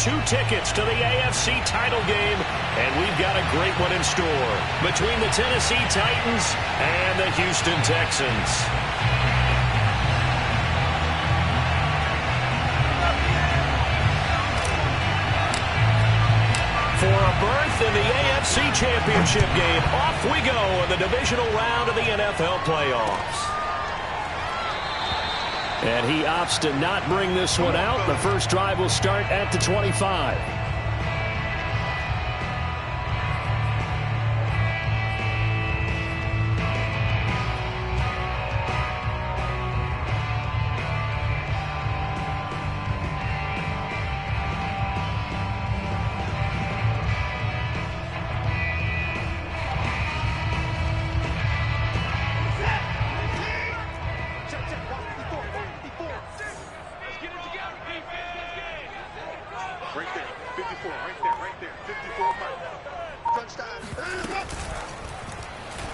2 tickets to the AFC title game, and we've got a great one in store between the Tennessee Titans and the Houston Texans. For a berth in the AFC Championship game, off we go in the divisional round of the NFL playoffs. And he opts to not bring this one out. The first drive will start at the 25.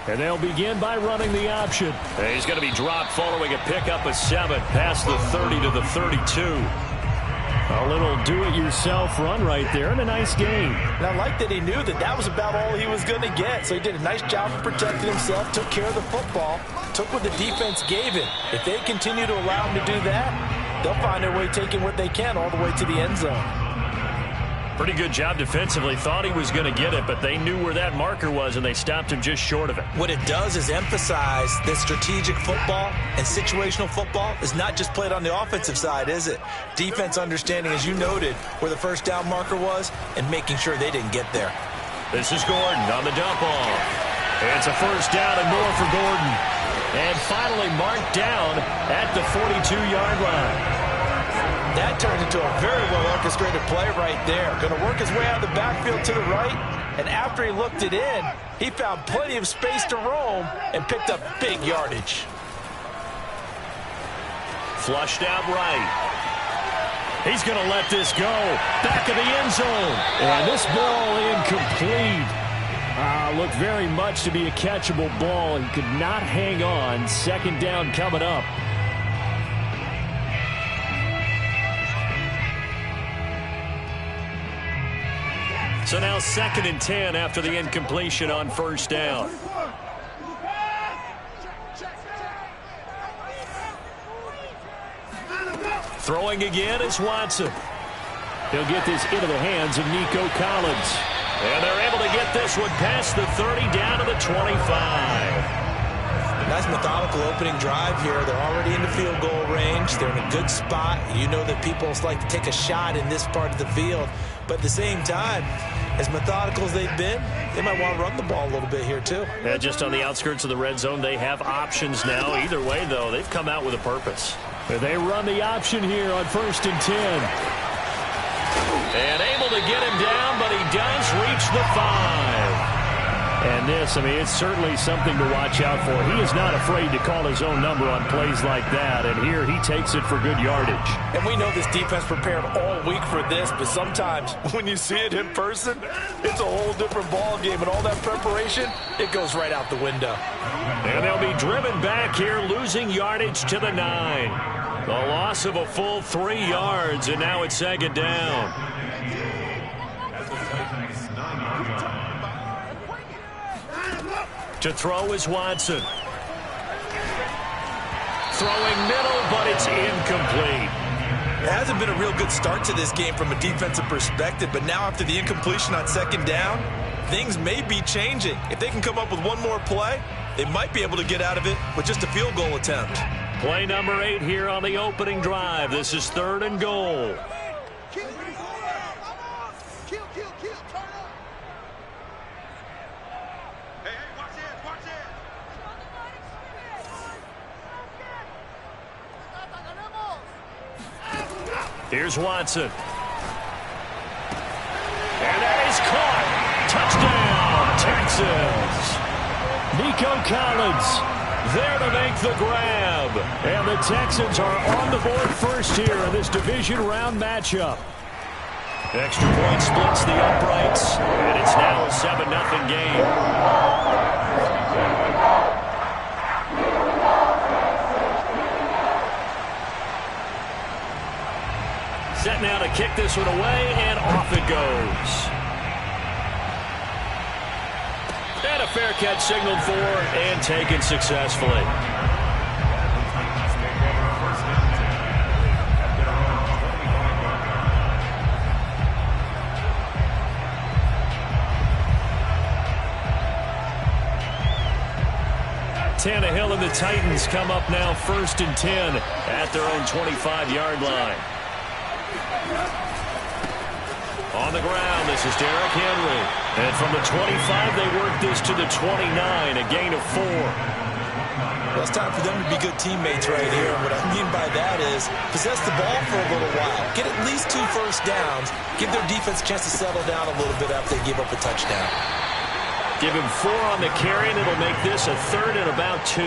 And they'll begin by running the option. And he's going to be dropped following a pickup of 7 past the 30 to the 32. A little do-it-yourself run right there and a nice gain. And I like that he knew that that was about all he was going to get. So he did a nice job of protecting himself, took care of the football, took what the defense gave him. If they continue to allow him to do that, they'll find their way taking what they can all the way to the end zone. Pretty good job defensively. Thought he was going to get it, but they knew where that marker was, and they stopped him just short of it. What it does is emphasize that strategic football and situational football is not just played on the offensive side, is it? Defense understanding, as you noted, where the first down marker was and making sure they didn't get there. This is Gordon on the dump off. It's a first down and more for Gordon. And finally marked down at the 42-yard line. That turned into a very well-orchestrated play right there. Going to work his way out of the backfield to the right, and after he looked it in, he found plenty of space to roam and picked up big yardage. Flushed out right. He's going to let this go. Back of the end zone. And this ball incomplete. Looked very much to be a catchable ball. He could not hang on. Second down coming up. So now 2nd and 10 after the incompletion on first down. Throwing again is Watson. He'll get this into the hands of Nico Collins. And they're able to get this one past the 30 down to the 25. Nice methodical opening drive here. They're already in the field goal range. They're in a good spot. You know that people like to take a shot in this part of the field. But at the same time, as methodical as they've been, they might want to run the ball a little bit here too. Yeah, just on the outskirts of the red zone, they have options now. Either way, though, they've come out with a purpose. They run the option here on 1st and 10. And able to get him down, but he does reach the 5. And this, I mean, it's certainly something to watch out for. He is not afraid to call his own number on plays like that. And here he takes it for good yardage. And we know this defense prepared all week for this, but sometimes when you see it in person, it's a whole different ball game. And all that preparation, it goes right out the window. And they'll be driven back here, losing yardage to the 9. The loss of a full 3 yards, and now it's 2nd down. To throw is Watson. Throwing middle, but it's incomplete. It hasn't been a real good start to this game from a defensive perspective, but now after the incompletion on 2nd down, things may be changing. If they can come up with one more play, they might be able to get out of it with just a field goal attempt. Play number 8 here on the opening drive. This is 3rd and goal. Here's Watson. And that is caught. Touchdown, Texans. Nico Collins there to make the grab. And the Texans are on the board first here in this division round matchup. Extra point splits the uprights. And it's now a 7-0 game. set now to kick this one away, and off it goes. And a fair catch signaled for and taken successfully. Tannehill and the Titans come up now 1st and 10 at their own 25-yard line. On the ground, this is Derrick Henry. And from the 25, they work this to the 29, a gain of 4. Well, it's time for them to be good teammates right here. And what I mean by that is possess the ball for a little while. Get at least 2 first downs. Give their defense a chance to settle down a little bit after they give up a touchdown. Give him 4 on the carry, and it'll make this a 3rd and about 2.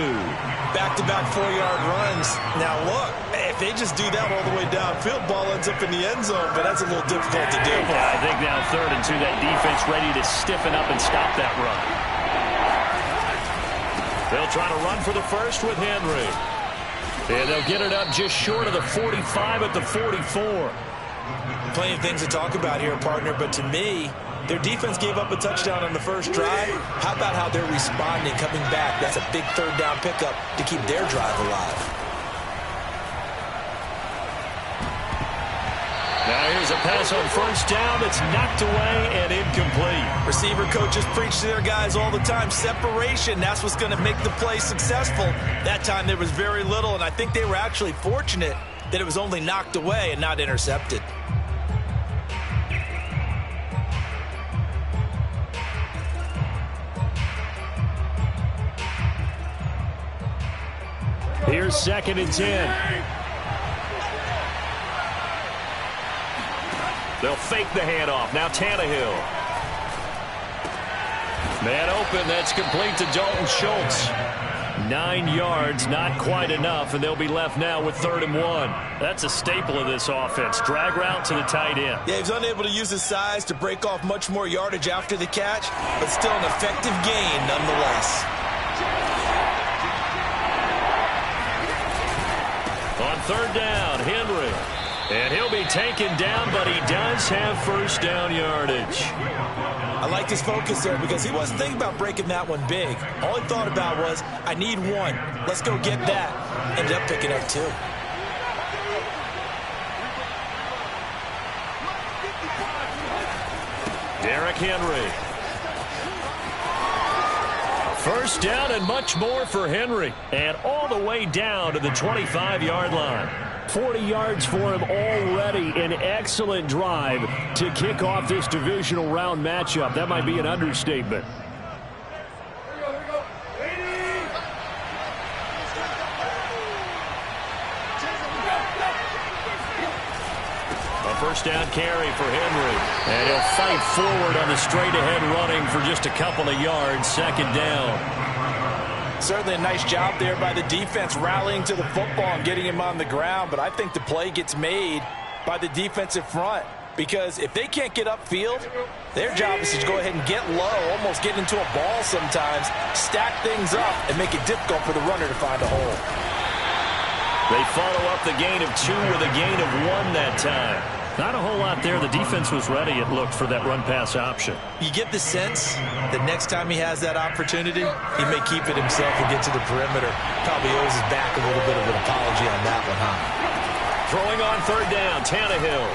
Back-to-back 4-yard runs. Now, look, if they just do that all the way downfield, ball ends up in the end zone, but that's a little difficult to do. Yeah, I think now 3rd and 2, that defense ready to stiffen up and stop that run. They'll try to run for the first with Henry. And they'll get it up just short of the 45 at the 44. Plenty of things to talk about here, partner, but to me, their defense gave up a touchdown on the first drive. How about how they're responding, coming back? That's a big 3rd down pickup to keep their drive alive. Now here's a pass on 1st down. It's knocked away and incomplete. Receiver coaches preach to their guys all the time. Separation, that's what's going to make the play successful. That time there was very little, and I think they were actually fortunate that it was only knocked away and not intercepted. Here's 2nd and 10. They'll fake the handoff. Now Tannehill. Man open. That's complete to Dalton Schultz. 9 yards, not quite enough, and they'll be left now with 3rd and 1. That's a staple of this offense. Drag route to the tight end. Yeah, he's unable to use his size to break off much more yardage after the catch, but still an effective gain nonetheless. On 3rd down, Henry. And he'll be taken down, but he does have 1st down yardage. I liked his focus there because he wasn't thinking about breaking that one big. All he thought about was, I need 1. Let's go get that. Ended up picking up 2. Derrick Henry. 1st down and much more for Henry. And all the way down to the 25-yard line. 40 yards for him already. An excellent drive to kick off this divisional round matchup. That might be an understatement. A 1st down carry for Henry. And he'll fight forward on the straight-ahead running for just a couple of yards. 2nd down. Certainly a nice job there by the defense rallying to the football and getting him on the ground, but I think the play gets made by the defensive front because if they can't get upfield, their job is to go ahead and get low, almost get into a ball sometimes, stack things up, and make it difficult for the runner to find a hole. They follow up the gain of 2 with a gain of 1 that time. Not a whole lot there. The defense was ready, it looked, for that run-pass option. You get the sense that next time he has that opportunity, he may keep it himself and get to the perimeter. Probably owes his back a little bit of an apology on that one, huh? Throwing on 3rd down, Tannehill.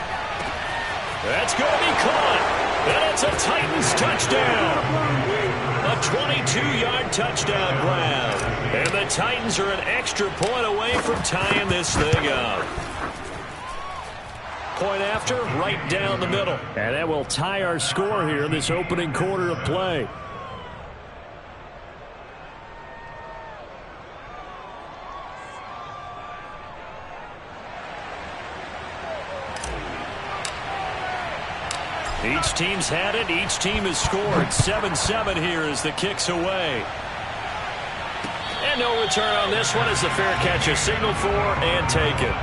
That's going to be caught. And it's a Titans touchdown. A 22-yard touchdown grab. And the Titans are an extra point away from tying this thing up. Point after, right down the middle. And that will tie our score here in this opening quarter of play. Each team's had it. Each team has scored. 7-7 here as the kick's away. And no return on this one as the fair catch is signaled for and taken.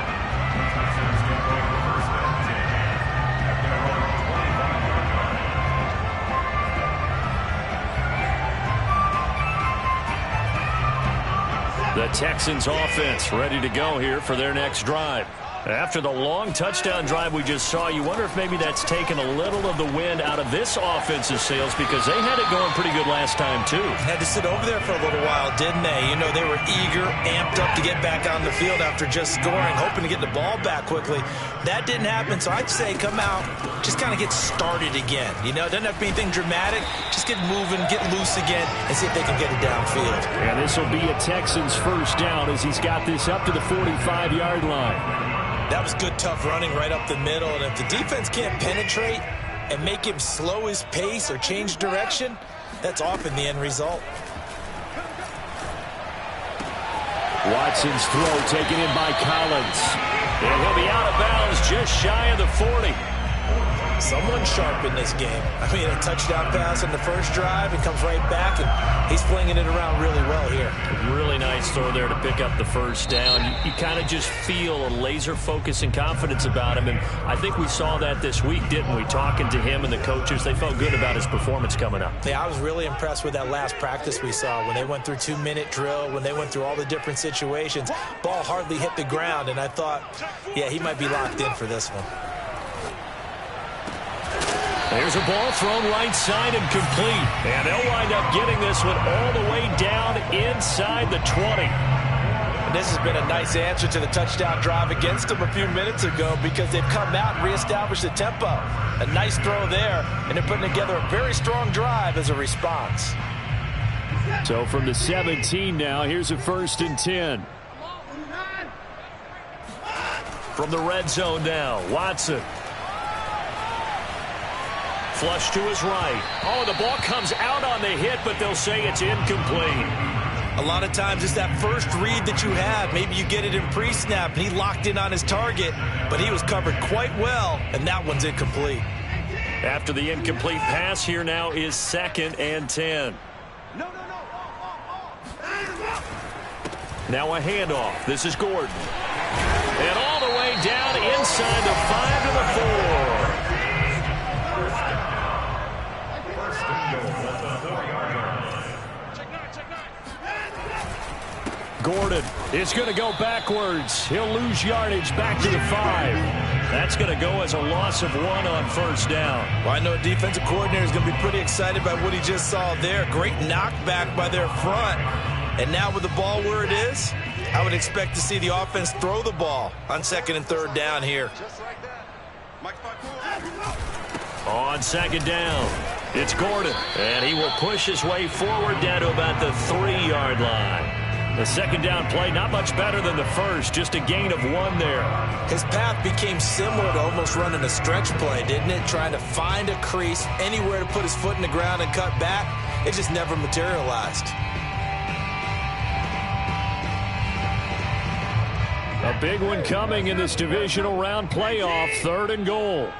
The Texans offense ready to go here for their next drive. After the long touchdown drive we just saw, you wonder if maybe that's taken a little of the wind out of this offensive sails, because they had it going pretty good last time too. Had to sit over there for a little while, didn't they? You know, they were eager, amped up to get back on the field after just scoring, hoping to get the ball back quickly. That didn't happen, so I'd say come out, just kind of get started again. You know, it doesn't have to be anything dramatic. Just get moving, get loose again, and see if they can get it downfield. And this will be a Texans first down as he's got this up to the 45-yard line. That was good, tough running right up the middle, and if the defense can't penetrate and make him slow his pace or change direction, that's often the end result. Watson's throw taken in by Collins. And he'll be out of bounds just shy of the 40. Someone sharp in this game. I mean, a touchdown pass on the first drive and comes right back, and he's flinging it around really well here. Really nice throw there to pick up the first down. You kind of just feel a laser focus and confidence about him, and I think we saw that this week, didn't we? Talking to him and the coaches, they felt good about his performance coming up. Yeah, I was really impressed with that last practice we saw when they went through 2-minute drill, when they went through all the different situations. Ball hardly hit the ground, and I thought, yeah, he might be locked in for this one. There's a ball thrown right side and complete. And they'll wind up getting this one all the way down inside the 20. And this has been a nice answer to the touchdown drive against them a few minutes ago, because they've come out and reestablished the tempo. A nice throw there, and they're putting together a very strong drive as a response. So from the 17 now, here's a 1st and 10. From the red zone now, Watson. Flush to his right. Oh, the ball comes out on the hit, but they'll say it's incomplete. A lot of times it's that first read that you have. Maybe you get it in pre-snap, and he locked in on his target, but he was covered quite well, and that one's incomplete. After the incomplete pass, here now is 2nd and 10. Now a handoff. This is Gordon. And all the way down inside the 5 to the 4. Gordon is going to go backwards. He'll lose yardage back to the 5. That's going to go as a loss of 1 on 1st down. Well, I know a defensive coordinator is going to be pretty excited by what he just saw there. Great knockback by their front. And now with the ball where it is, I would expect to see the offense throw the ball on 2nd and 3rd down here. On 2nd down, it's Gordon. And he will push his way forward down to about the 3-yard line. The 2nd down play, not much better than the first, just a gain of 1 there. His path became similar to almost running a stretch play, didn't it? Trying to find a crease, anywhere to put his foot in the ground and cut back. It just never materialized. A big one coming in this divisional round playoff, 3rd and goal.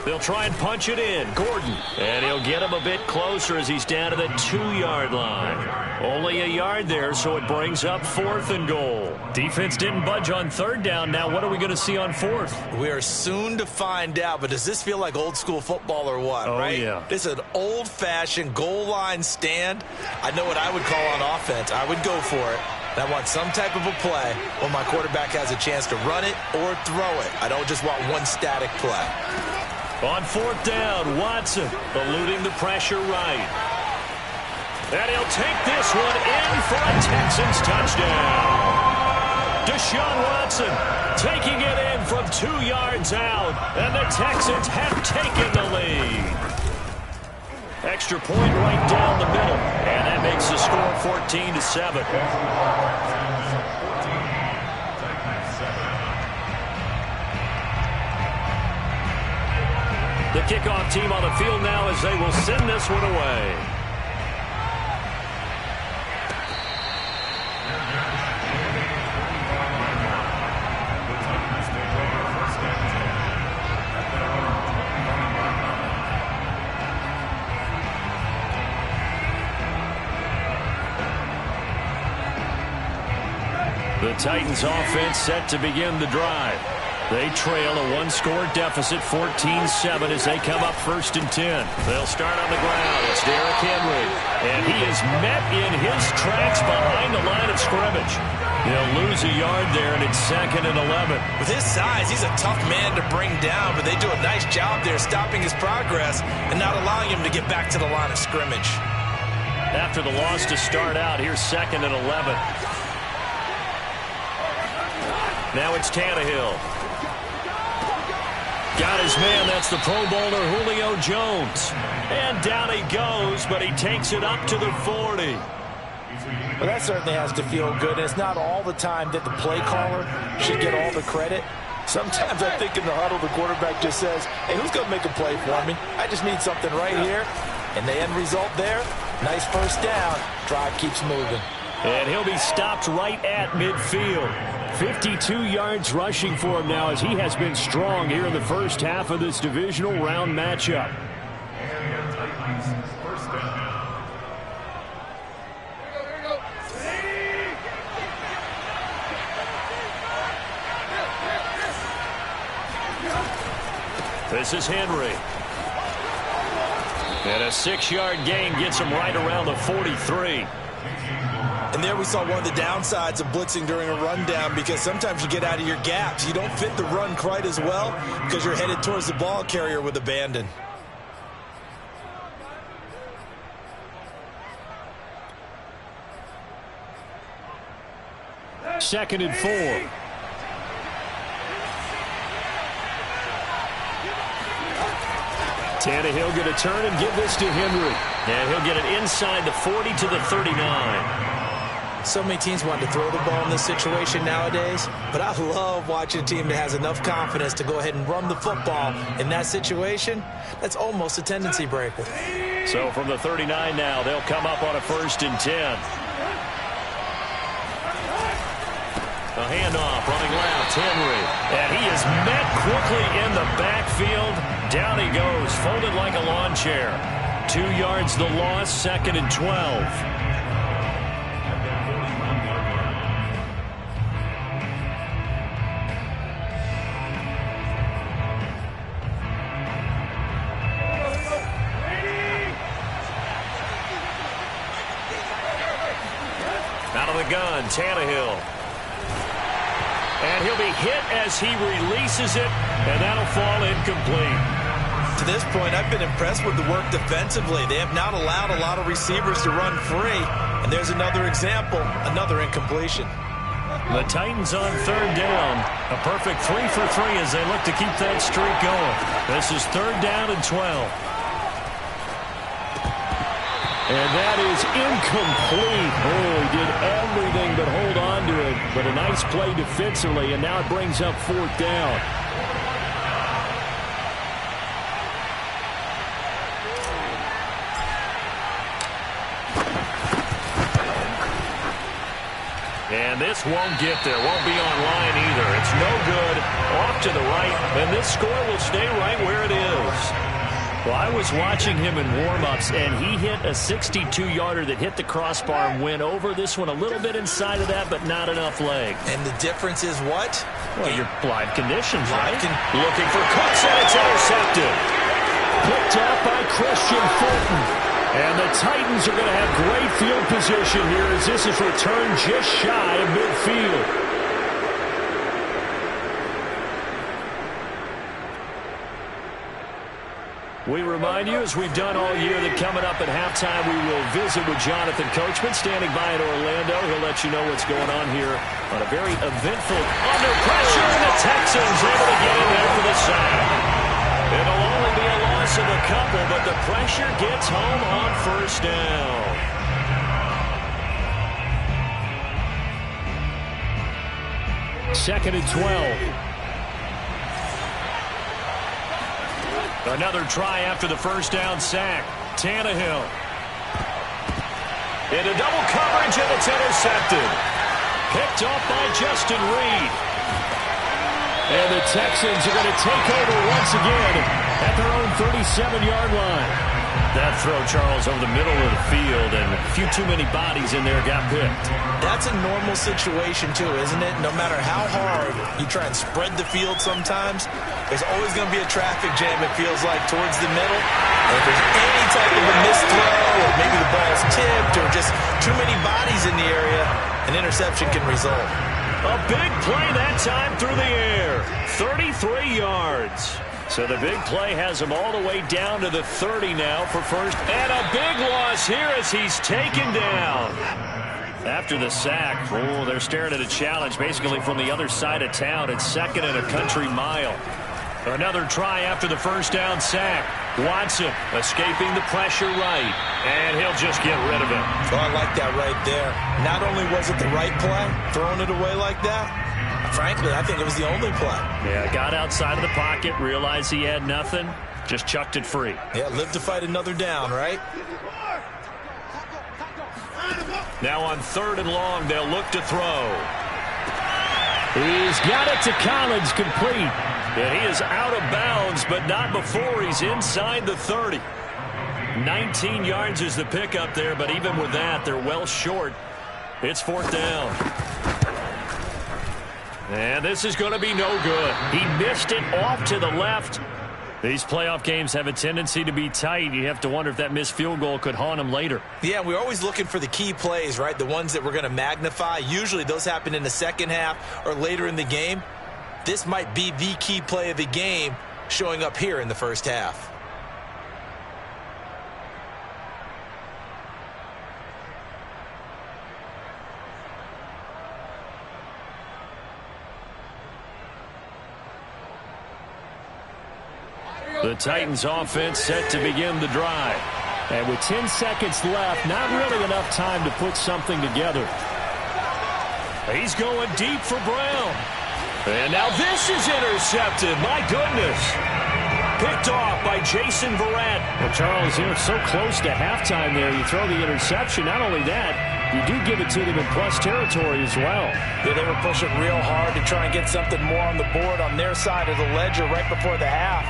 They'll try and punch it in. Gordon. And he'll get him a bit closer as he's down to the 2-yard line. Only a yard there, so it brings up 4th and goal. Defense didn't budge on 3rd down. Now what are we going to see on 4th? We are soon to find out, but does this feel like old school football or what, right? Yeah. This is an old-fashioned goal line stand. I know what I would call on offense. I would go for it. And I want some type of a play when my quarterback has a chance to run it or throw it. I don't just want one static play. On 4th down, Watson eluding the pressure right. And he'll take this one in for a Texans touchdown. Deshaun Watson taking it in from 2 yards out, and the Texans have taken the lead. Extra point right down the middle, and that makes the score 14-7. The kickoff team on the field now as they will send this one away. The Titans offense set to begin the drive. They trail a one-score deficit, 14-7, as they come up 1st and 10. They'll start on the ground. It's Derrick Henry. And he is met in his tracks behind the line of scrimmage. He'll lose a yard there, and it's 2nd and 11. With his size, he's a tough man to bring down, but they do a nice job there stopping his progress and not allowing him to get back to the line of scrimmage. After the loss to start out, here's 2nd and 11. Now it's Tannehill. Got his man, that's the Pro Bowler Julio Jones. And down he goes, but he takes it up to the 40. Well, that certainly has to feel good, and it's not all the time that the play caller should get all the credit. Sometimes I think in the huddle, the quarterback just says, hey, who's going to make a play for me? I just need something right here. And the end result there, nice first down. Drive keeps moving. And he'll be stopped right at midfield. 52 yards rushing for him now, as he has been strong here in the first half of this divisional round matchup. This is Henry. And a 6-yard gain gets him right around the 43. And there we saw one of the downsides of blitzing during a rundown, because sometimes you get out of your gaps. You don't fit the run quite as well because you're headed towards the ball carrier with abandon. Second and 4. Tannehill going to turn and give this to Henry. And he'll get it inside the 40 to the 39. So many teams want to throw the ball in this situation nowadays, but I love watching a team that has enough confidence to go ahead and run the football in that situation. That's almost a tendency breaker. So from the 39 now, they'll come up on a 1st and 10. A handoff, running left, Henry. And he is met quickly in the backfield. Down he goes, folded like a lawn chair. 2 yards the loss, 2nd and 12. Out of the gun, Tannehill. And he'll be hit as he releases it, and that'll fall incomplete. To this point, I've been impressed with the work defensively. They have not allowed a lot of receivers to run free. And there's another example, another incompletion. The Titans on 3rd down. A perfect 3 for 3 as they look to keep that streak going. This is 3rd down and 12. And that is incomplete. Oh, he did everything but hold on to it. But a nice play defensively, and now it brings up 4th down. And this won't get there. Won't be online either. It's no good. Off to the right. And this score will stay right where it is. Well, I was watching him in warm-ups, and he hit a 62-yarder that hit the crossbar and went over. This one a little bit inside of that, but not enough leg. And the difference is what? Well, your live conditions, right? Looking for Cooks, and it's intercepted. Picked up by Christian Fulton. And the Titans are going to have great field position here as this is returned just shy of midfield. We remind you, as we've done all year, that coming up at halftime, we will visit with Jonathan Coachman, standing by in Orlando. He'll let you know what's going on here on a very eventful under pressure, and the Texans able to get in there for the sack. It'll only be a loss of a couple, but the pressure gets home on 1st down. Second and 12. Another try after the 1st down sack. Tannehill. Into double coverage, and it's intercepted. Picked off by Justin Reed. And the Texans are going to take over once again at their own 37-yard line. That throw, Charles, over the middle of the field, and a few too many bodies in there got picked. That's a normal situation, too, isn't it? No matter how hard you try and spread the field sometimes, there's always going to be a traffic jam, it feels like, towards the middle. And if there's any type of a missed throw, or maybe the ball's tipped, or just too many bodies in the area, an interception can result. A big play that time through the air. 33 yards. So the big play has him all the way down to the 30 now for first. And a big loss here as he's taken down. After the sack, they're staring at a challenge basically from the other side of town. It's second and a country mile. Another try after the first down sack. Watson escaping the pressure right. And he'll just get rid of it. Oh, I like that right there. Not only was it the right play, throwing it away like that, frankly, I think it was the only play. Yeah, got outside of the pocket, realized he had nothing, just chucked it free. Yeah, live to fight another down, right? Now on 3rd and long, they'll look to throw. He's got it to Collins, complete. And he is out of bounds, but not before he's inside the 30. 19 yards is the pickup there, but even with that, they're well short. It's 4th down. And this is going to be no good. He missed it off to the left. These playoff games have a tendency to be tight. You have to wonder if that missed field goal could haunt him later. Yeah, we're always looking for the key plays, right? The ones that we're going to magnify. Usually those happen in the second half or later in the game. This might be the key play of the game showing up here in the first half. The Titans offense set to begin the drive. And with 10 seconds left, not really enough time to put something together. He's going deep for Brown. And now this is intercepted. My goodness. Picked off by Jason Verrett. Well, Charles, you're so close to halftime there. You throw the interception. Not only that, you do give it to them in plus territory as well. Yeah, they were pushing real hard to try and get something more on the board on their side of the ledger right before the half.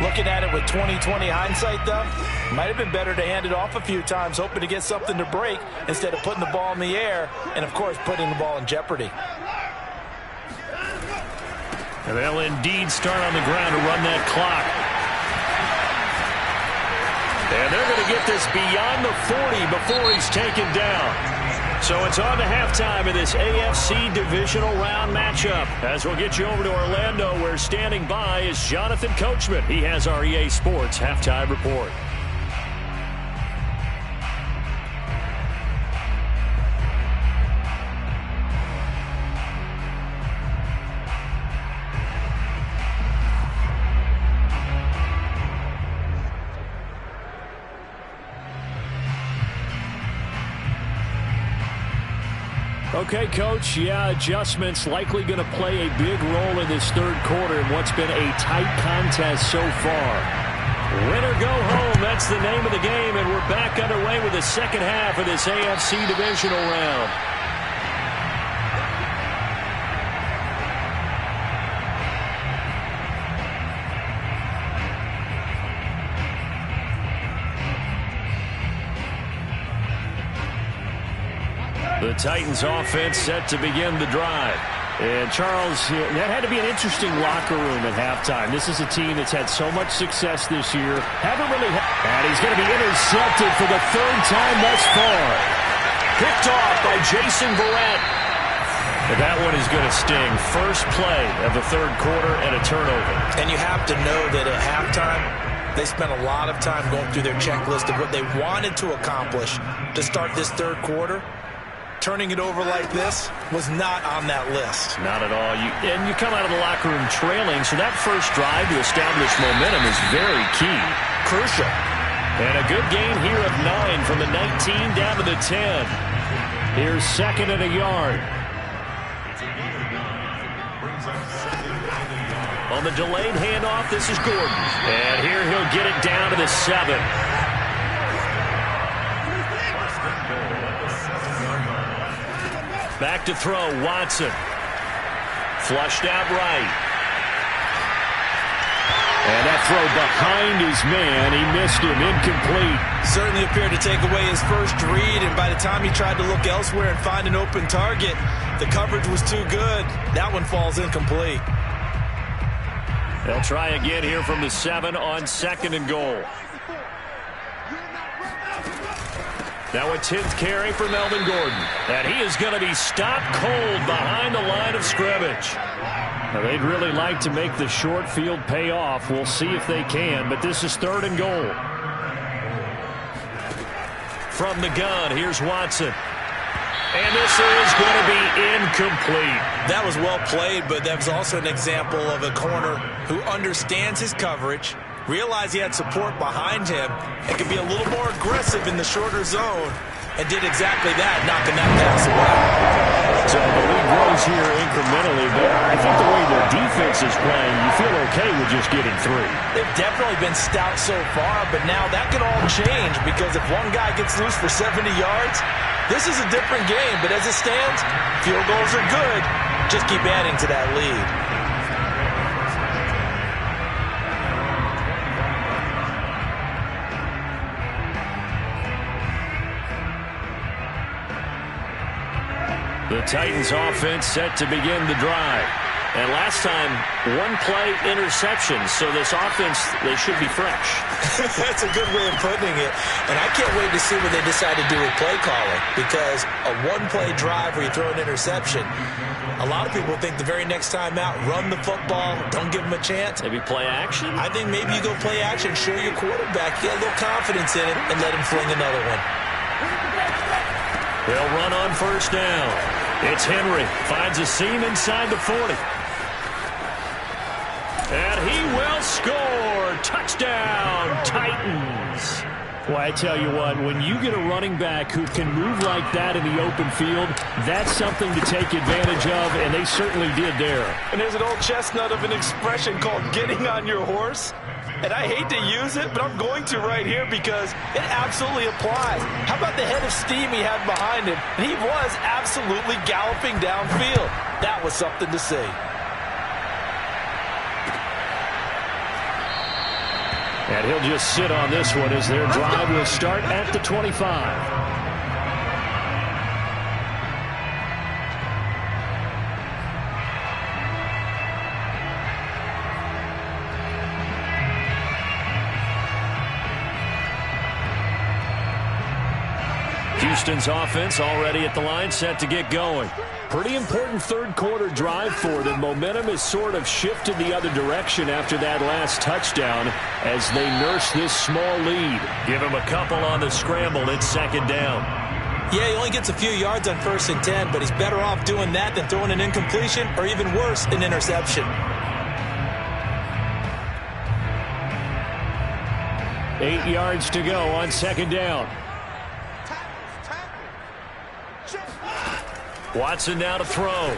Looking at it with 20/20 hindsight, though, might have been better to hand it off a few times, hoping to get something to break instead of putting the ball in the air and, of course, putting the ball in jeopardy. And they'll indeed start on the ground to run that clock. And they're going to get this beyond the 40 before he's taken down. So it's on to halftime in this AFC divisional round matchup. As we'll get you over to Orlando, where standing by is Jonathan Coachman. He has our EA Sports halftime report. Okay, Coach, adjustments likely going to play a big role in this third quarter in what's been a tight contest so far. Win or go home, that's the name of the game, and we're back underway with the second half of this AFC divisional round. The Titans offense set to begin the drive. And Charles, that had to be an interesting locker room at halftime. This is a team that's had so much success this year. And he's going to be intercepted for the 3rd time thus far. Picked off by Jason Verrett. And that one is going to sting. First play of the 3rd quarter and a turnover. And you have to know that at halftime, they spent a lot of time going through their checklist of what they wanted to accomplish to start this 3rd quarter. Turning it over like this was not on that list. Not at all. And you come out of the locker room trailing, so that first drive to establish momentum is very key. Crucial. And a good gain here of 9 from the 19 down to the 10. Here's 2nd and a yard. On the delayed handoff, this is Gordon. And here he'll get it down to the 7. Back to throw, Watson. Flushed out right. And that throw behind his man, he missed him, incomplete. Certainly appeared to take away his first read, and by the time he tried to look elsewhere and find an open target, the coverage was too good. That one falls incomplete. They'll try again here from the 7 on 2nd and goal. Now a 10th carry for Melvin Gordon. And he is going to be stopped cold behind the line of scrimmage. Now they'd really like to make the short field pay off. We'll see if they can, but this is 3rd and goal. From the gun, here's Watson. And this is going to be incomplete. That was well played, but that was also an example of a corner who understands his coverage, realized he had support behind him, and could be a little more aggressive in the shorter zone, and did exactly that, knocking that pass away. So the lead grows here incrementally, but I think the way the defense is playing, you feel okay with just getting 3. They've definitely been stout so far, but now that can all change, because if one guy gets loose for 70 yards, this is a different game. But as it stands, field goals are good. Just keep adding to that lead. The Titans offense set to begin the drive. And last time, 1-play interception. So this offense, they should be fresh. That's a good way of putting it. And I can't wait to see what they decide to do with play calling. Because a 1-play drive where you throw an interception, a lot of people think the very next time out, run the football, don't give them a chance. Maybe play action? I think maybe you go play action, show your quarterback, get a little confidence in it, and let him fling another one. They'll run on 1st down. It's Henry. Finds a seam inside the 40. And he will score. Touchdown, Titans. Well, I tell you what, when you get a running back who can move like that in the open field, that's something to take advantage of, and they certainly did there. And there's an old chestnut of an expression called getting on your horse. And I hate to use it, but I'm going to right here because it absolutely applies. How about the head of steam he had behind him? And he was absolutely galloping downfield. That was something to see. And he'll just sit on this one as their drive will start at the 25. Houston's offense already at the line, set to get going. Pretty important 3rd quarter drive for them. Momentum has sort of shifted the other direction after that last touchdown as they nurse this small lead. Give him a couple on the scramble. It's 2nd down. Yeah, he only gets a few yards on 1st and 10, but he's better off doing that than throwing an incompletion or even worse, an interception. 8 yards to go on 2nd down. Watson now to throw.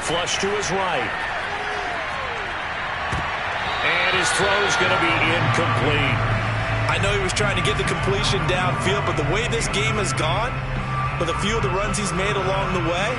Flush to his right. And his throw is going to be incomplete. I know he was trying to get the completion downfield, but the way this game has gone, with a few of the runs he's made along the way,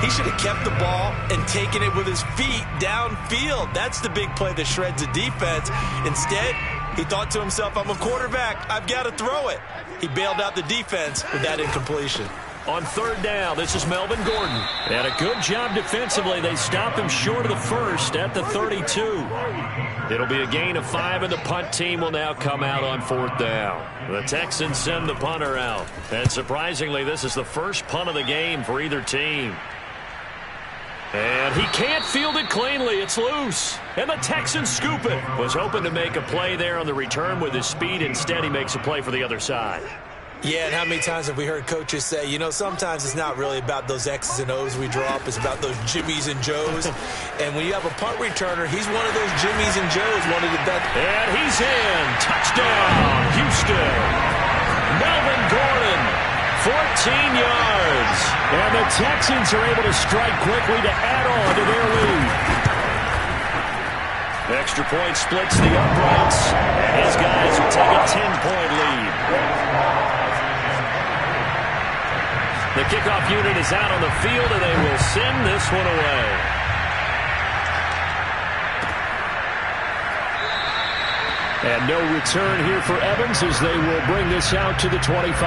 he should have kept the ball and taken it with his feet downfield. That's the big play that shreds the defense. Instead, he thought to himself, I'm a quarterback. I've got to throw it. He bailed out the defense with that incompletion. On 3rd down, this is Melvin Gordon. And a good job defensively. They stop him short of the 1st at the 32. It'll be a gain of 5, and the punt team will now come out on 4th down. The Texans send the punter out. And surprisingly, this is the first punt of the game for either team. And he can't field it cleanly. It's loose. And the Texans scoop it. Was hoping to make a play there on the return with his speed. Instead, he makes a play for the other side. Yeah, and how many times have we heard coaches say, you know, sometimes it's not really about those X's and O's we draw up. It's about those Jimmies and Joes. And when you have a punt returner, he's one of those Jimmies and Joes, one of the best. And he's in. Touchdown, Houston. Melvin Gordon, 14 yards. And the Texans are able to strike quickly to add on to their lead. Extra point splits the uprights. And his guys will take a 10-point lead. The kickoff unit is out on the field, and they will send this one away. And no return here for Evans as they will bring this out to the 25.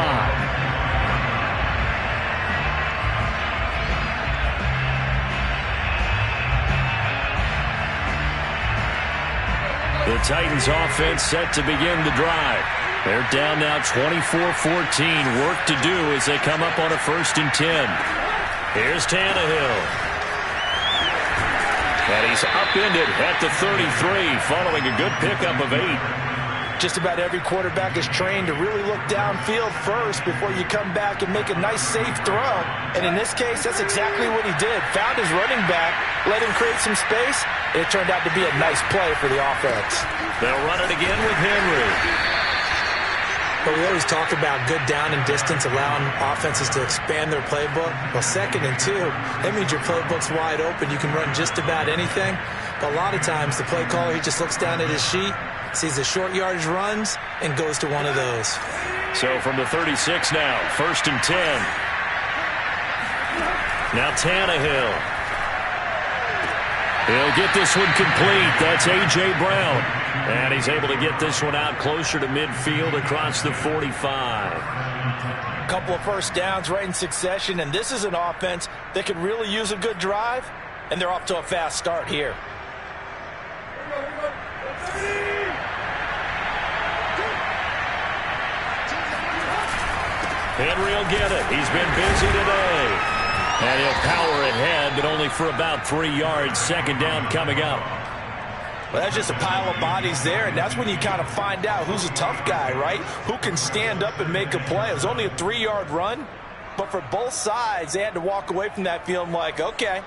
The Titans offense set to begin the drive. They're down now 24-14. Work to do as they come up on a 1st and 10. Here's Tannehill. And he's upended at the 33 following a good pickup of 8. Just about every quarterback is trained to really look downfield first before you come back and make a nice, safe throw. And in this case, that's exactly what he did. Found his running back, let him create some space, and it turned out to be a nice play for the offense. They'll run it again with Henry. But we always talk about good down and distance, allowing offenses to expand their playbook. Well, 2nd and 2, that means your playbook's wide open. You can run just about anything. But a lot of times, the play caller, he just looks down at his sheet, sees the short yardage runs, and goes to one of those. So from the 36 now, 1st and 10. Now Tannehill. He'll get this one complete. That's A.J. Brown. And he's able to get this one out closer to midfield across the 45. A couple of first downs right in succession, and this is an offense that could really use a good drive, and they're off to a fast start here. Henry will get it. He's been busy today. And he'll power ahead, but only for about 3 yards. 2nd down coming up. Well, that's just a pile of bodies there, and that's when you kind of find out who's a tough guy, right? Who can stand up and make a play. It was only a 3-yard run, but for both sides, they had to walk away from that feeling like, okay,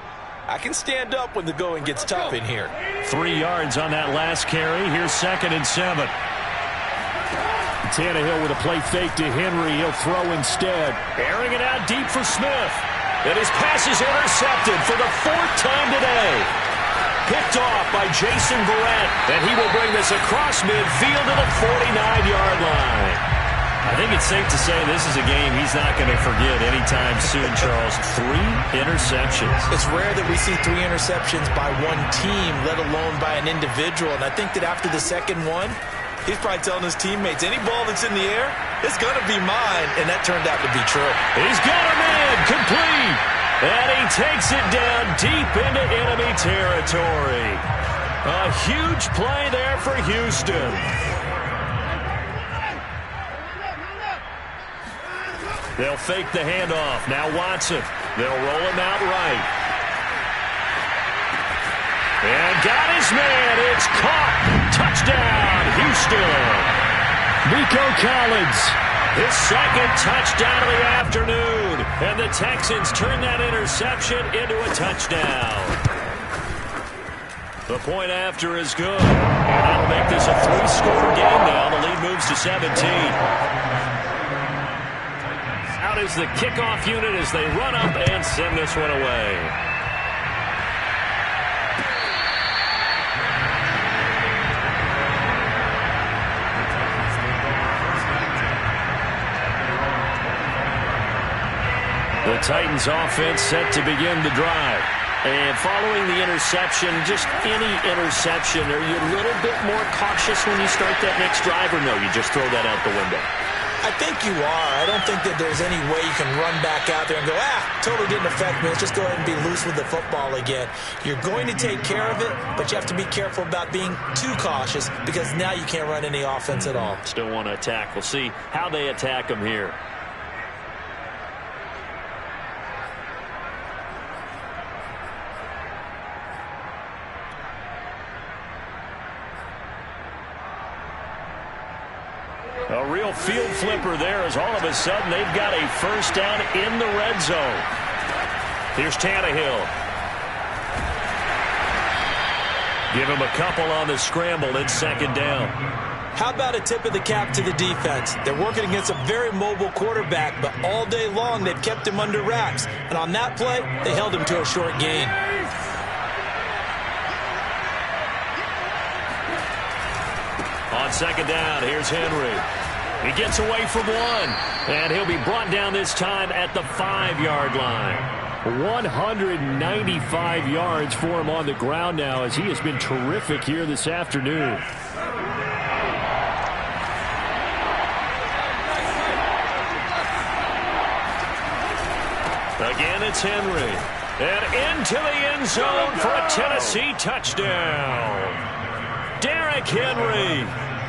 I can stand up when the going gets tough in here. 3 yards on that last carry. Here's 2nd and 7. Tannehill with a play fake to Henry. He'll throw instead. Airing it out deep for Smith. And his pass is intercepted for the 4th time today. Picked off by Jason Verrett. And he will bring this across midfield to the 49-yard line. I think it's safe to say this is a game he's not going to forget anytime soon, Charles. 3 interceptions. It's rare that we see 3 interceptions by one team, let alone by an individual. And I think that after the second one, he's probably telling his teammates, any ball that's in the air, it's going to be mine. And that turned out to be true. He's got a man complete. And he takes it down deep into enemy territory. A huge play there for Houston. They'll fake the handoff. Now Watson. They'll roll him out right. And got his man. It's caught. Touchdown, Houston. Nico Collins. His 2nd touchdown of the afternoon. And the Texans turn that interception into a touchdown. The point after is good. And that'll make this a 3-score game now. The lead moves to 17. Out is the kickoff unit as they run up and send this one away. The Titans offense set to begin the drive. And following the interception, just any interception, are you a little bit more cautious when you start that next drive, or no, you just throw that out the window? I think you are. I don't think that there's any way you can run back out there and go, totally didn't affect me. Let's just go ahead and be loose with the football again. You're going to take care of it, but you have to be careful about being too cautious because now you can't run any offense at all. Still want to attack. We'll see how they attack them here. A real field flipper there as all of a sudden they've got a 1st down in the red zone. Here's Tannehill. Give him a couple on the scramble. It's 2nd down. How about a tip of the cap to the defense? They're working against a very mobile quarterback, but all day long they've kept him under wraps. And on that play, they held him to a short gain. On 2nd down, here's Henry. He gets away from one, and he'll be brought down this time at the 5-yard line. 195 yards for him on the ground now as he has been terrific here this afternoon. Again, it's Henry. And into the end zone for a Tennessee touchdown. Derrick Henry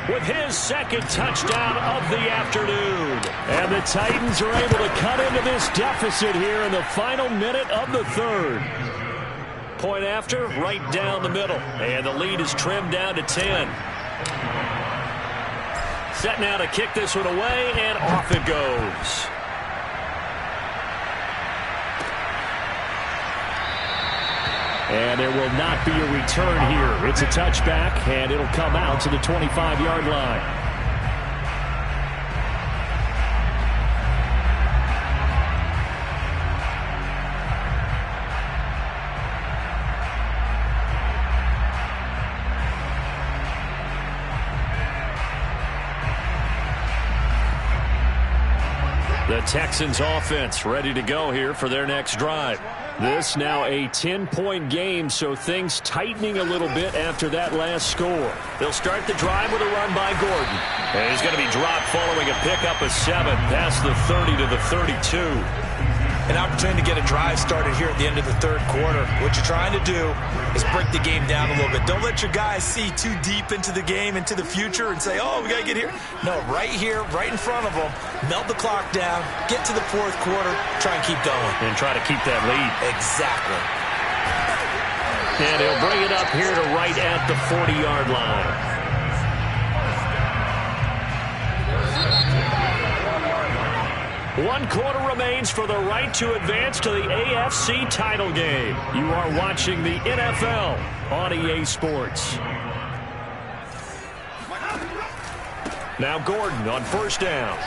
with his second touchdown of the afternoon. And the Titans are able to cut into this deficit here in the final minute of the third. Point after, right down the middle. And the lead is trimmed down to 10. Set now to kick this one away, and off it goes. And there will not be a return here. It's a touchback, and it'll come out to the 25-yard line. The Texans offense ready to go here for their next drive. This now a 10-point game, so things tightening a little bit after that last score. They'll start the drive with a run by Gordon. And he's going to be dropped following a pickup of 7 past the 30 to the 32. An opportunity to get a drive started here at the end of the third quarter. What you're trying to do is break the game down a little bit. Don't let your guys see too deep into the game, into the future, and say, oh, we got to get here. No, right here, right in front of them, melt the clock down, get to the fourth quarter, try and keep going. And try to keep that lead. Exactly. And he'll bring it up here to right at the 40-yard line. One quarter remains for the right to advance to the AFC title game. You are watching the NFL on EA Sports. Now Gordon on first down.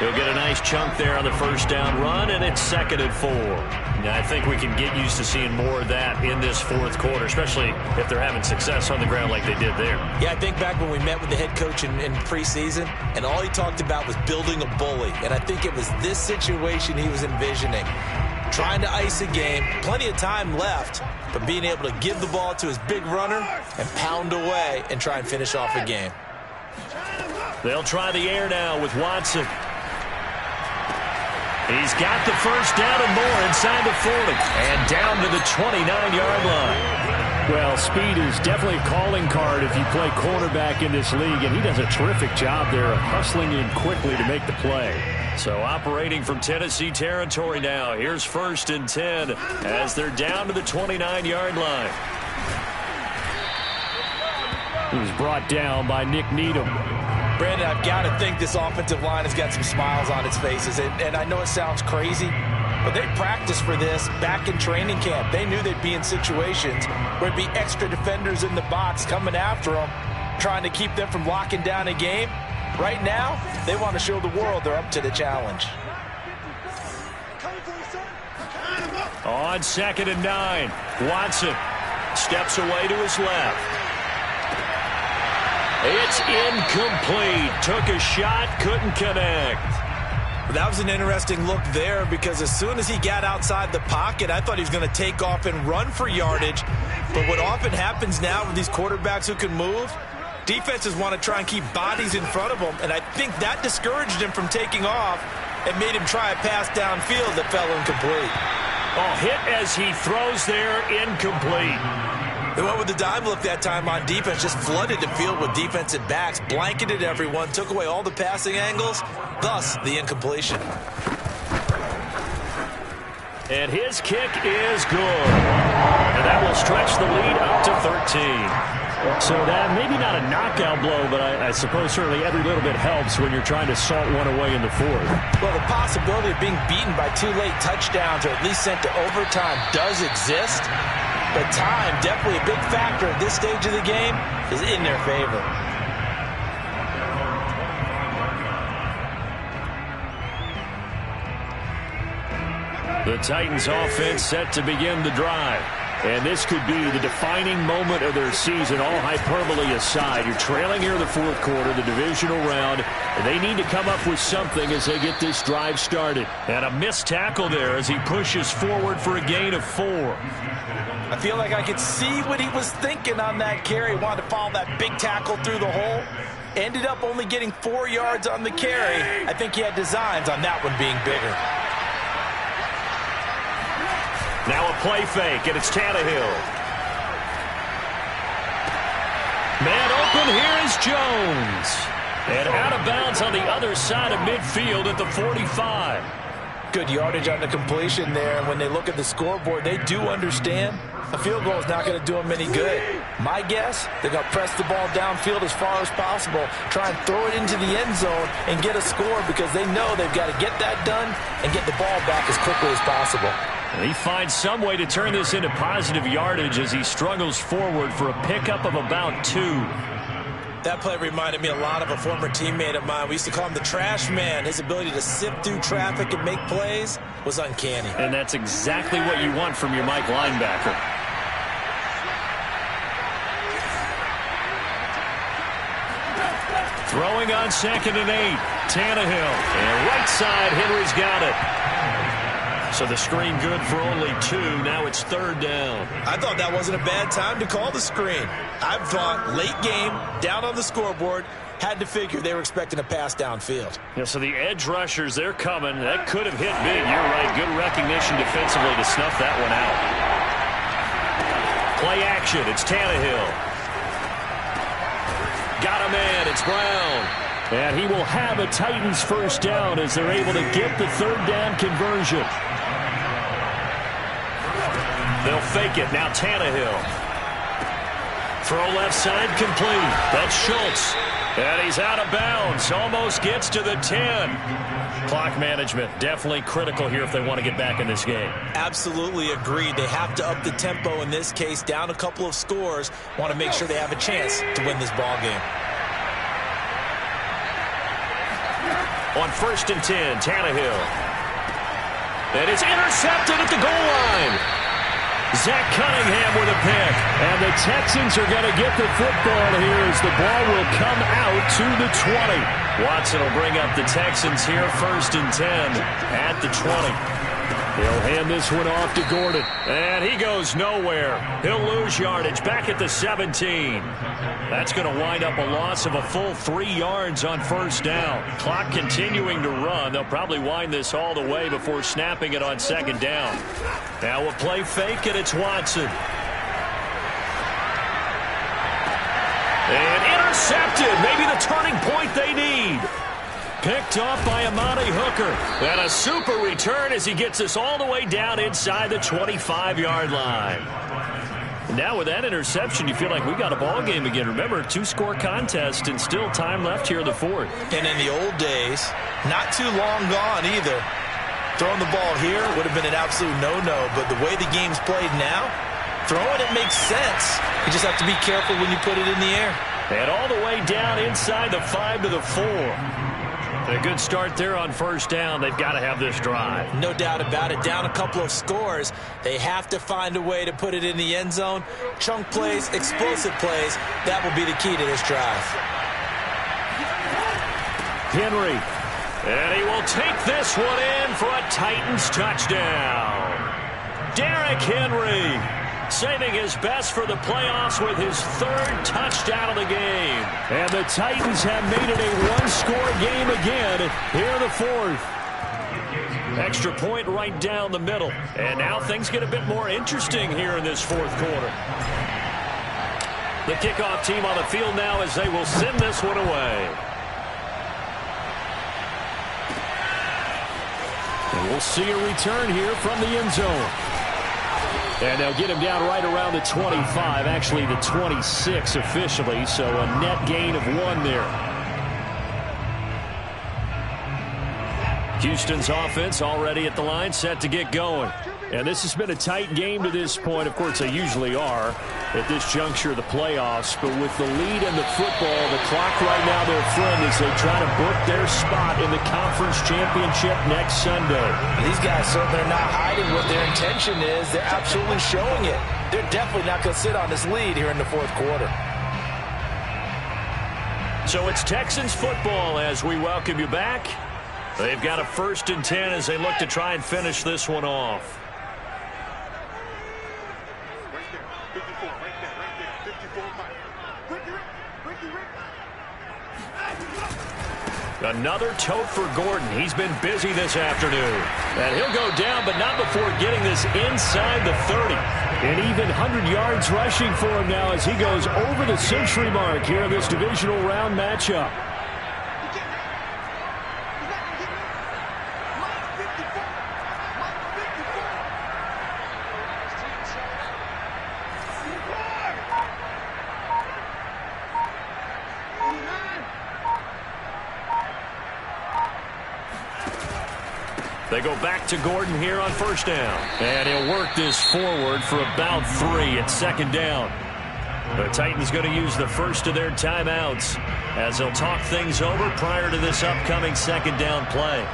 He'll get a nice chunk there on the first down run, and it's 2nd and 4. Now, I think we can get used to seeing more of that in this fourth quarter, especially if they're having success on the ground like they did there. Yeah, I think back when we met with the head coach in preseason, and all he talked about was building a bully. And I think it was this situation he was envisioning. Trying to ice a game, plenty of time left, but being able to give the ball to his big runner and pound away and try and finish off a game. They'll try the air now with Watson. He's got the first down and more inside the 40 and down to the 29-yard line. Well, speed is definitely a calling card if you play cornerback in this league, and he does a terrific job there of hustling in quickly to make the play. So operating from Tennessee territory now. Here's 1st and 10 as they're down to the 29-yard line. He was brought down by Nick Needham. Brandon, I've got to think this offensive line has got some smiles on its faces. And I know it sounds crazy, but they practiced for this back in training camp. They knew they'd be in situations where there'd be extra defenders in the box coming after them, trying to keep them from locking down a game. Right now, they want to show the world they're up to the challenge. On 2nd and 9, Watson steps away to his left. It's incomplete. Took a shot, couldn't connect. That was an interesting look there because as soon as he got outside the pocket, I thought he was going to take off and run for yardage. But what often happens now with these quarterbacks who can move, defenses want to try and keep bodies in front of them, and I think that discouraged him from taking off and made him try a pass downfield that fell incomplete. Oh, hit as he throws there, incomplete. They went with the dime look that time on defense, just flooded the field with defensive backs, blanketed everyone, took away all the passing angles, thus the incompletion. And his kick is good. And that will stretch the lead up to 13. So that maybe not a knockout blow, but I suppose certainly every little bit helps when you're trying to salt one away in the fourth. Well, the possibility of being beaten by 2 late touchdowns or at least sent to overtime does exist. But time, definitely a big factor at this stage of the game, is in their favor. The Titans offense set to begin the drive. And this could be the defining moment of their season, all hyperbole aside. You're trailing here in the fourth quarter, the divisional round, and they need to come up with something as they get this drive started. And a missed tackle there as he pushes forward for a gain of 4. I feel like I could see what he was thinking on that carry. Wanted to follow that big tackle through the hole. Ended up only getting 4 yards on the carry. I think he had designs on that one being bigger. Now a play fake, and it's Tannehill. Man open, here is Jones. And out of bounds on the other side of midfield at the 45. Good yardage on the completion there. And when they look at the scoreboard, they do understand a field goal is not going to do them any good. My guess, they're going to press the ball downfield as far as possible, try and throw it into the end zone and get a score because they know they've got to get that done and get the ball back as quickly as possible. And he finds some way to turn this into positive yardage as he struggles forward for a pickup of about 2. That play reminded me a lot of a former teammate of mine. We used to call him the trash man. His ability to sift through traffic and make plays was uncanny. And that's exactly what you want from your Mike linebacker. Throwing on 2nd and 8. Tannehill. And right side, Henry's got it. So the screen good for only 2. Now it's 3rd down. I thought that wasn't a bad time to call the screen. I thought late game, down on the scoreboard, had to figure they were expecting a pass downfield. Yeah, so the edge rushers, they're coming. That could have hit big. You're right. Good recognition defensively to snuff that one out. Play action. It's Tannehill. Got a man. It's Brown. And he will have a Titans first down as they're able to get the 3rd down conversion. They'll fake it. Now Tannehill. Throw left side complete. That's Schultz. And he's out of bounds. Almost gets to the 10. Clock management definitely critical here if they want to get back in this game. Absolutely agreed. They have to up the tempo in this case. Down a couple of scores. Want to make sure they have a chance to win this ball game. On 1st and 10, Tannehill. And it's intercepted at the goal line. Zach Cunningham with a pick. And the Texans are going to get the football here as the ball will come out to the 20. Watson will bring up the Texans here, 1st and 10 at the 20. He'll hand this one off to Gordon. And he goes nowhere. He'll lose yardage back at the 17. That's going to wind up a loss of a full 3 yards on 1st down. Clock continuing to run. They'll probably wind this all the way before snapping it on 2nd down. Now a play fake, and it's Watson. And intercepted. Maybe the turning point they need. Picked off by Amani Hooker. And a super return as he gets us all the way down inside the 25-yard line. Now with that interception, you feel like we got a ball game again. Remember, 2-score contest and still time left here in the 4th. And in the old days, not too long gone either. Throwing the ball here would have been an absolute no-no, but the way the game's played now, throwing it makes sense. You just have to be careful when you put it in the air. And all the way down inside the 5 to the 4. A good start there on 1st down. They've got to have this drive. No doubt about it. Down a couple of scores. They have to find a way to put it in the end zone. Chunk plays, explosive plays. That will be the key to this drive. Henry. And he will take this one in for a Titans touchdown. Derrick Henry saving his best for the playoffs with his 3rd touchdown of the game. And the Titans have made it a 1-score game again here in the 4th. Extra point right down the middle. And now things get a bit more interesting here in this 4th quarter. The kickoff team on the field now as they will send this one away. And we'll see a return here from the end zone. And they'll get him down right around the 25, actually the 26 officially, so a net gain of 1 there. Houston's offense already at the line, set to get going. And this has been a tight game to this point. Of course, they usually are at this juncture of the playoffs. But with the lead in the football, the clock right now their friend as they try to book their spot in the conference championship next Sunday. These guys certainly are not hiding what their intention is. They're absolutely showing it. They're definitely not going to sit on this lead here in the 4th quarter. So it's Texans football as we welcome you back. They've got a 1st and 10 as they look to try and finish this one off. Another tote for Gordon. He's been busy this afternoon. And he'll go down, but not before getting this inside the 30. An even 100 yards rushing for him now as he goes over the century mark here in this divisional round matchup. They go back to Gordon here on first down. And he'll work this forward for about 3 at second down. The Titans going to use the first of their timeouts as they'll talk things over prior to this upcoming second down play.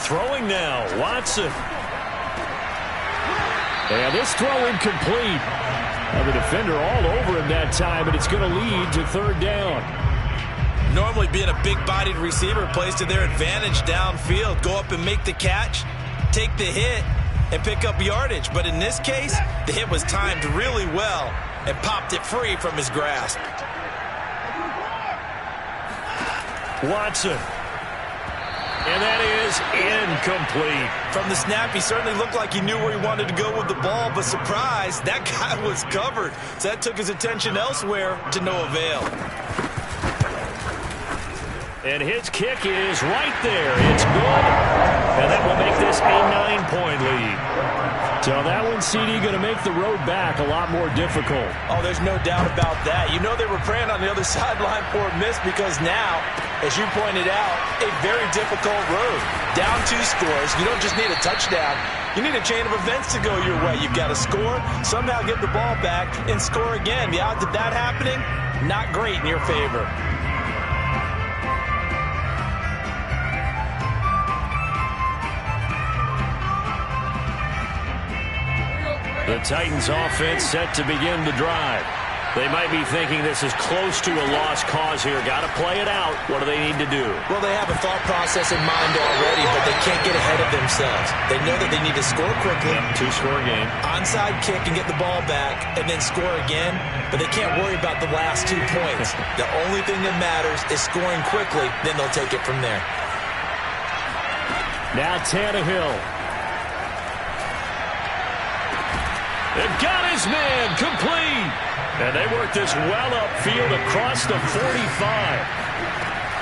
Throwing now, Watson. And this throw incomplete. Now the defender all over him that time, and it's going to lead to third down. Normally being a big-bodied receiver plays to their advantage downfield. Go up and make the catch, take the hit, and pick up yardage. But in this case, the hit was timed really well and popped it free from his grasp. Watson. And that is incomplete. From the snap, he certainly looked like he knew where he wanted to go with the ball, but surprise, that guy was covered. So that took his attention elsewhere to no avail. And his kick is right there. It's good. And that will make this a 9-point lead. So that one, CD, going to make the road back a lot more difficult. Oh, there's no doubt about that. You know they were praying on the other sideline for a miss because now, as you pointed out, a very difficult road. Down 2 scores. You don't just need a touchdown. You need a chain of events to go your way. You've got to score, somehow get the ball back, and score again. The odds of that happening, not great in your favor. The Titans offense set to begin the drive. They might be thinking this is close to a lost cause here. Got to play it out. What do they need to do? Well, they have a thought process in mind already, but they can't get ahead of themselves. They know that they need to score quickly. Yep, 2-score game. Onside kick and get the ball back and then score again, but they can't worry about the last 2 points. The only thing that matters is scoring quickly, then they'll take it from there. Now Tannehill. They've got his man complete. And they work this well upfield across the 45.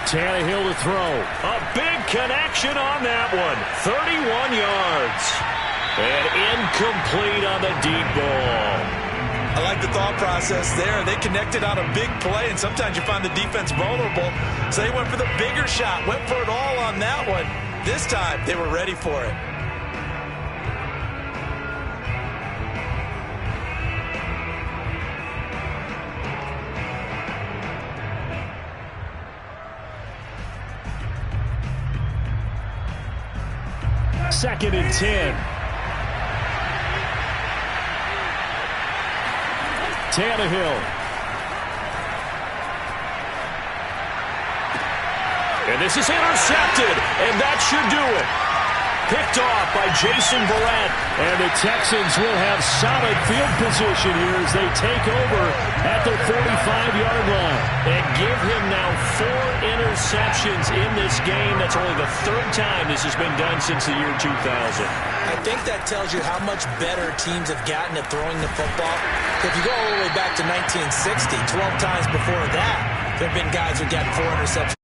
Tannehill to throw. A big connection on that one. 31 yards. And incomplete on the deep ball. I like the thought process there. They connected on a big play, and sometimes you find the defense vulnerable. So they went for the bigger shot, went for it all on that one. This time, they were ready for it. Second and 10. Tannehill. And this is intercepted, and that should do it. Picked off by Jason Verrett. And the Texans will have solid field position here as they take over at the 45-yard line. And give him now 4 interceptions in this game. That's only the 3rd time this has been done since the year 2000. I think that tells you how much better teams have gotten at throwing the football. If you go all the way back to 1960, 12 times before that, there have been guys who got 4 interceptions